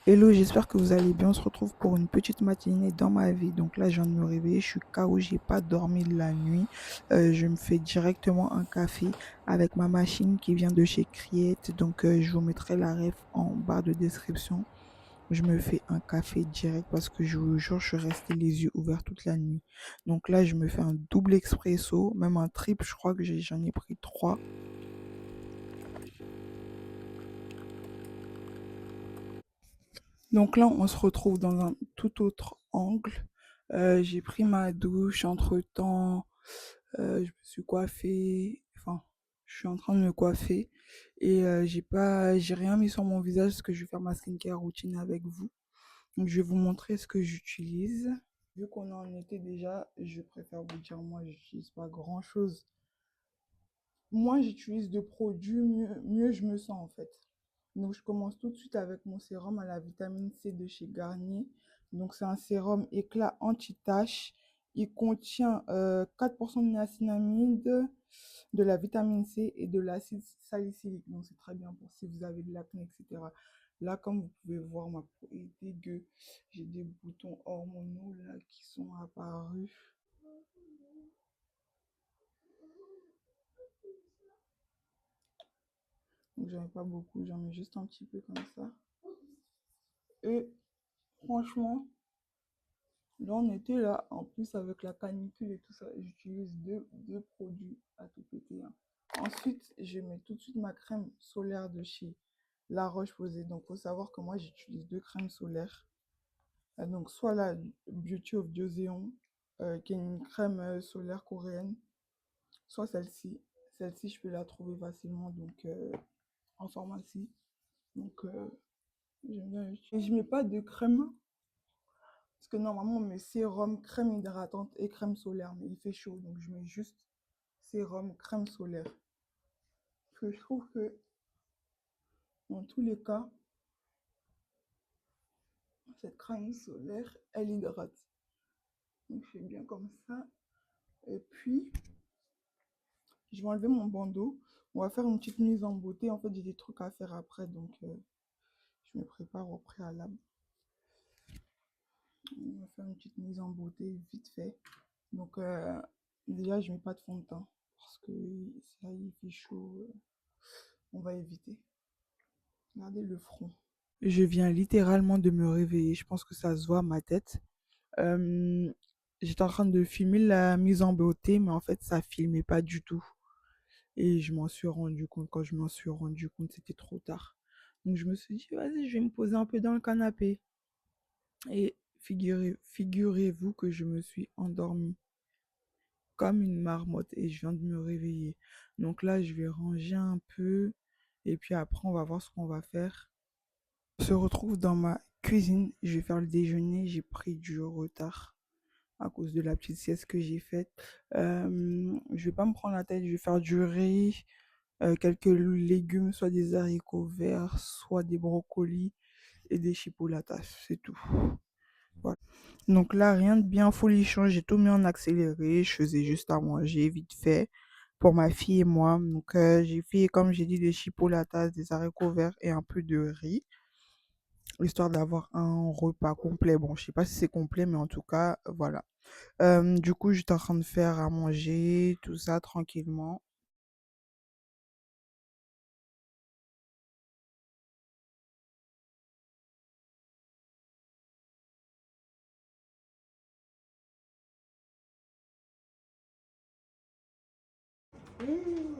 Hello, j'espère que vous allez bien. On se retrouve pour une petite matinée dans ma vie. Donc là, je viens de me réveiller. Je suis KO, j'ai pas dormi de la nuit. Je me fais directement un café avec ma machine qui vient de chez Criette. Donc je vous mettrai la ref en barre de description. Je me fais un café direct parce que je vous jure, je suis restée les yeux ouverts toute la nuit. Donc là, je me fais un double expresso, même un triple. Je crois que j'en ai pris trois. Donc là, on se retrouve dans un tout autre angle. J'ai pris ma douche. Entre-temps, je me suis coiffée. Enfin, je suis en train de me coiffer. Et j'ai rien mis sur mon visage parce que je vais faire ma skincare routine avec vous. Donc, je vais vous montrer ce que j'utilise. Vu qu'on est en été déjà, je préfère vous dire, moi, j'utilise pas grand-chose. Moins j'utilise de produits, mieux je me sens en fait. Donc je commence tout de suite avec mon sérum à la vitamine C de chez Garnier. Donc c'est un sérum éclat anti-tache. Il contient 4% de niacinamide, de la vitamine C et de l'acide salicylique. Donc c'est très bien pour si vous avez de l'acné, etc. Là, comme vous pouvez voir, ma peau est dégueu. J'ai des boutons hormonaux là qui sont apparus. Donc j'en ai pas beaucoup, j'en mets juste un petit peu comme ça. Et franchement, là on était là, en plus avec la canicule et tout ça, j'utilise deux produits à tout péter, hein. Ensuite, je mets tout de suite ma crème solaire de chez La Roche-Posay. Donc, il faut savoir que moi, j'utilise deux crèmes solaires. Donc, soit la Beauty of Joseon, qui est une crème solaire coréenne, soit celle-ci. Celle-ci, je peux la trouver facilement donc en pharmacie. Donc, j'aime bien utiliser. Et je mets pas de crème parce que normalement, on met sérum, crème hydratante et crème solaire. Mais il fait chaud, donc je mets juste sérum, crème solaire. Parce que je trouve que dans tous les cas, cette crème solaire, elle hydrate. Donc je fais bien comme ça. Et puis, je vais enlever mon bandeau. On va faire une petite mise en beauté. En fait, j'ai des trucs à faire après, donc je me prépare au préalable. On va faire une petite mise en beauté vite fait. Donc, déjà, je mets pas de fond de teint parce que ça, il fait chaud. On va éviter. Regardez le front. Je viens littéralement de me réveiller. Je pense que ça se voit à ma tête. Euh, J'étais en train de filmer la mise en beauté, mais en fait, ça filmait pas du tout. Et je m'en suis rendu compte. Quand je m'en suis rendu compte, c'était trop tard. Donc, je me suis dit, vas-y, je vais me poser un peu dans le canapé. Et figurez-vous que je me suis endormie comme une marmotte et je viens de me réveiller. Donc là, je vais ranger un peu et puis après, on va voir ce qu'on va faire. On se retrouve dans ma cuisine. Je vais faire le déjeuner. J'ai pris du retard à cause de la petite sieste que j'ai faite. Je vais pas me prendre la tête. Je vais faire du riz, quelques légumes, soit des haricots verts, soit des brocolis et des chipolatas. C'est tout. Voilà. Donc là, rien de bien folichon. J'ai tout mis en accéléré. Je faisais juste à manger vite fait pour ma fille et moi. Donc j'ai fait, comme j'ai dit, des chipolatas, des haricots verts et un peu de riz, histoire d'avoir un repas complet. Bon, je sais pas si c'est complet, mais en tout cas, voilà. Du coup, j'étais en train de faire à manger, tout ça tranquillement.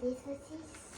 Des saucisses.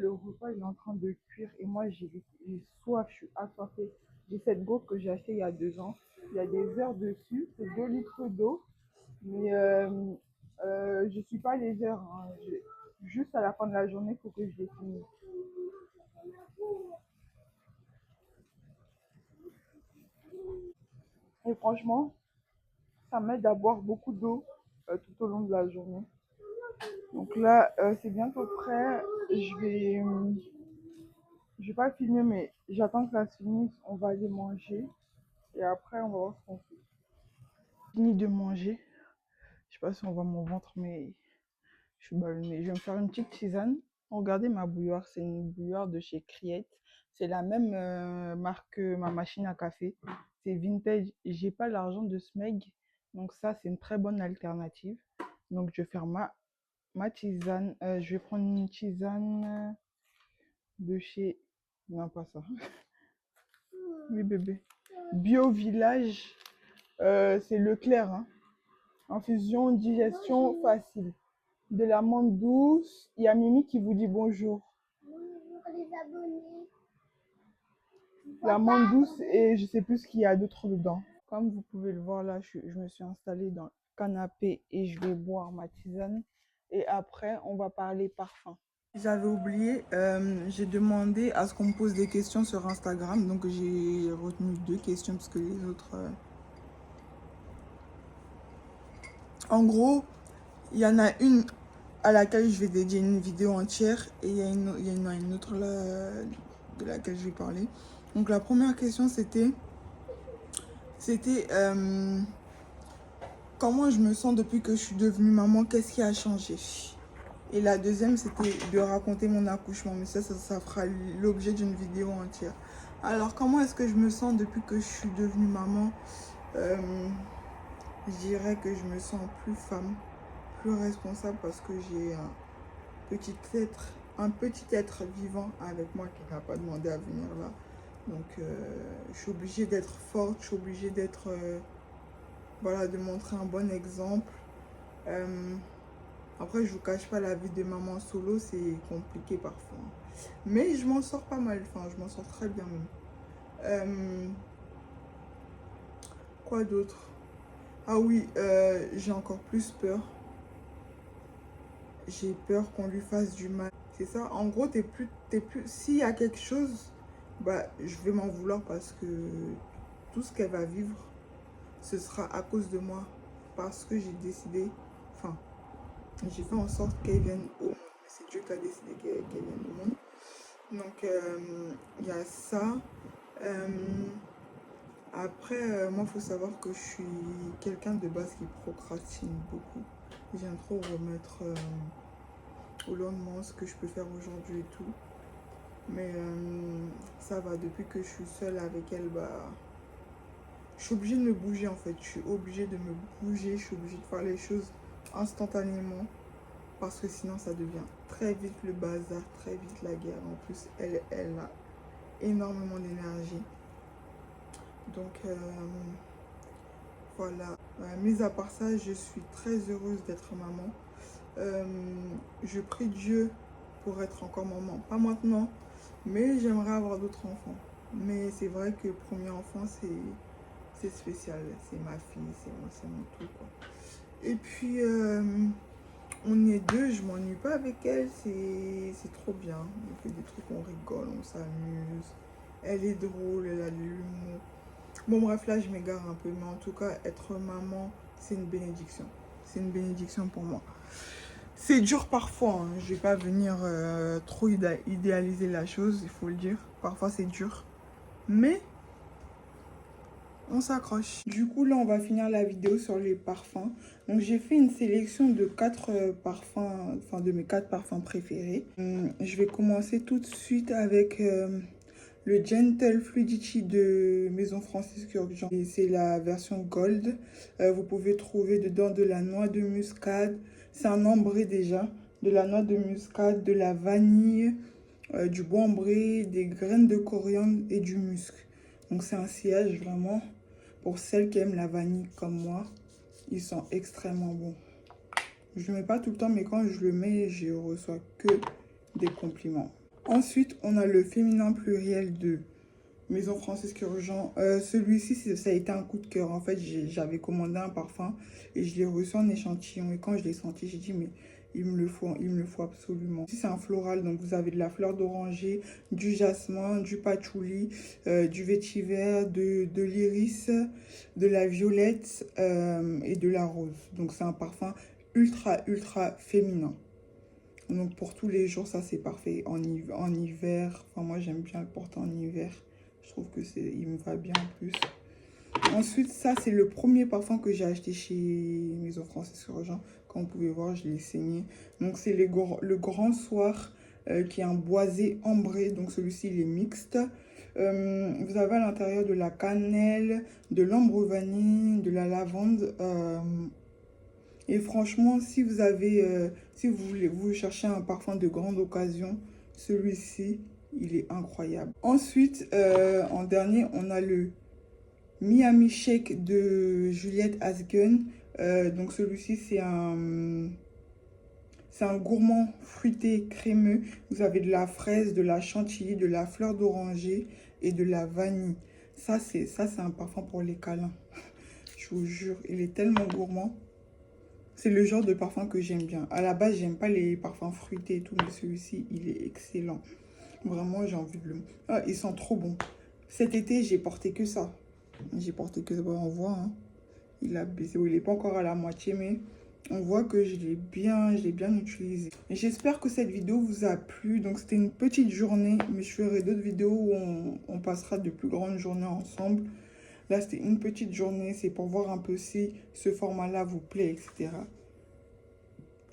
Le repas il est en train de cuire et moi j'ai soif, je suis assoiffée. J'ai cette GoPro que j'ai achetée il y a 2 ans. Il y a des heures dessus. C'est 2 litres d'eau. Mais je suis pas les heures, hein. Juste à la fin de la journée, il faut que je les finisse. Et franchement, ça m'aide à boire beaucoup d'eau tout au long de la journée. Donc là, c'est bientôt prêt. Je vais pas filmer, mais j'attends que ça se finisse. On va aller manger. Et après, on va voir ce qu'on fait. Fini de manger. Je sais pas si on voit mon ventre, mais je suis ballonnée. Je vais me faire une petite tisane. Regardez ma bouilloire. C'est une bouilloire de chez Criette. C'est la même marque que ma machine à café. C'est vintage. J'ai pas l'argent de Smeg. Donc ça, c'est une très bonne alternative. Donc je vais faire ma tisane. Je vais prendre une tisane de chez... Non, pas ça. Oui, bébé. Bio Village. C'est Leclerc. Hein. Infusion, digestion facile. De l'amande douce. Il y a Mimi qui vous dit bonjour. Bonjour les abonnés. L'amande douce et je sais plus ce qu'il y a d'autre dedans. Comme vous pouvez le voir là, je me suis installée dans le canapé et je vais boire ma tisane. Et après, on va parler parfum. J'avais oublié, j'ai demandé à ce qu'on me pose des questions sur Instagram. Donc j'ai retenu 2 questions parce que les autres... En gros, il y en a une à laquelle je vais dédier une vidéo entière et il y en a une autre là de laquelle je vais parler. Donc la première question c'était comment je me sens depuis que je suis devenue maman, qu'est-ce qui a changé? Et la deuxième c'était de raconter mon accouchement, mais ça fera l'objet d'une vidéo entière. Alors comment est-ce que je me sens depuis que je suis devenue maman? Je dirais que je me sens plus femme, plus responsable parce que j'ai un petit être vivant avec moi qui n'a pas demandé à venir là. Donc je suis obligée d'être forte, je suis obligée d'être voilà, de montrer un bon exemple. Après je vous cache pas, la vie de maman solo c'est compliqué parfois. Mais je m'en sors pas mal, enfin je m'en sors très bien même. Quoi d'autre? Ah oui, j'ai encore plus peur. J'ai peur qu'on lui fasse du mal. C'est ça, en gros, s'il y a quelque chose, bah, je vais m'en vouloir parce que tout ce qu'elle va vivre, ce sera à cause de moi. Parce que j'ai décidé, enfin, j'ai fait en sorte qu'elle vienne au monde. C'est Dieu qui a décidé qu'elle vienne au monde. Donc, il y a ça. Après, moi, il faut savoir que je suis quelqu'un de base qui procrastine beaucoup. J'aime trop remettre au lendemain ce que je peux faire aujourd'hui et tout. Mais ça va, depuis que je suis seule avec elle, bah, je suis obligée de me bouger en fait. Je suis obligée de me bouger, je suis obligée de faire les choses instantanément. Parce que sinon ça devient très vite le bazar, très vite la guerre. En plus, elle a énormément d'énergie. Donc voilà. Mis à part ça, je suis très heureuse d'être maman. Je prie Dieu pour être encore maman. Pas maintenant, mais j'aimerais avoir d'autres enfants. Mais c'est vrai que le premier enfant, c'est spécial. C'est ma fille, c'est mon tout, quoi. Et puis, on est deux, je m'ennuie pas avec elle. C'est trop bien. On fait des trucs, on rigole, on s'amuse. Elle est drôle, elle a de l'humour. Bon, bref, là, je m'égare un peu. Mais en tout cas, être maman, c'est une bénédiction. C'est une bénédiction pour moi. C'est dur parfois, hein. Je vais pas venir trop idéaliser la chose, il faut le dire. Parfois c'est dur, mais on s'accroche. Du coup là on va finir la vidéo sur les parfums. Donc j'ai fait une sélection de 4 parfums, enfin de mes 4 parfums préférés. Je vais commencer tout de suite avec le Gentle Fluidity de Maison Francisque Urgent. C'est la version Gold. Vous pouvez trouver dedans de la noix de muscade. C'est un ambré déjà. De la noix de muscade, de la vanille, du bois ambré, des graines de coriandre et du musc. Donc c'est un sillage vraiment pour celles qui aiment la vanille comme moi. Ils sont extrêmement bons. Je ne le mets pas tout le temps, mais quand je le mets, je reçois que des compliments. Ensuite, on a le féminin pluriel de Maison Francisque Urgent. Celui-ci, ça a été un coup de cœur. En fait, j'avais commandé un parfum et je l'ai reçu en échantillon. Et quand je l'ai senti, j'ai dit, mais il me le faut absolument. Ici, c'est un floral, donc vous avez de la fleur d'oranger, du jasmin, du patchouli, du vétiver, de l'iris, de la violette et de la rose. Donc, c'est un parfum ultra féminin. Donc, pour tous les jours, ça, c'est parfait. En hiver, enfin, moi, j'aime bien le porter en hiver. Je trouve que il me va bien en plus. Ensuite, ça, c'est le premier parfum que j'ai acheté chez Maison Francisque Urgent. Comme vous pouvez voir, je l'ai saigné. Donc, c'est le Grand Soir qui est un boisé ambré. Donc, celui-ci, il est mixte. Vous avez à l'intérieur de la cannelle, de l'ambre vanille, de la lavande. Et franchement, si vous avez, si vous cherchez un parfum de grande occasion, celui-ci, il est incroyable. Ensuite, en dernier, on a le Miami Shake de Juliette Asgen. Donc celui-ci, c'est un gourmand fruité crémeux. Vous avez de la fraise, de la chantilly, de la fleur d'oranger et de la vanille. Ça, c'est un parfum pour les câlins. Je vous jure, il est tellement gourmand. C'est le genre de parfum que j'aime bien. À la base, j'aime pas les parfums fruités et tout, mais celui-ci, il est excellent. Vraiment, j'ai envie de le... Ah, il sent trop bon. Cet été, j'ai porté que ça. J'ai porté que ça, on voit, hein. Il a baissé, il n'est pas encore à la moitié, mais on voit que je l'ai bien utilisé. J'espère que cette vidéo vous a plu. Donc, c'était une petite journée, mais je ferai d'autres vidéos où on passera de plus grandes journées ensemble. Là, c'était une petite journée. C'est pour voir un peu si ce format-là vous plaît, etc.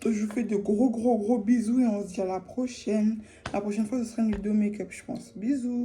Je vous fais de gros bisous et on se dit à la prochaine. La prochaine fois, ce sera une vidéo make-up, je pense. Bisous.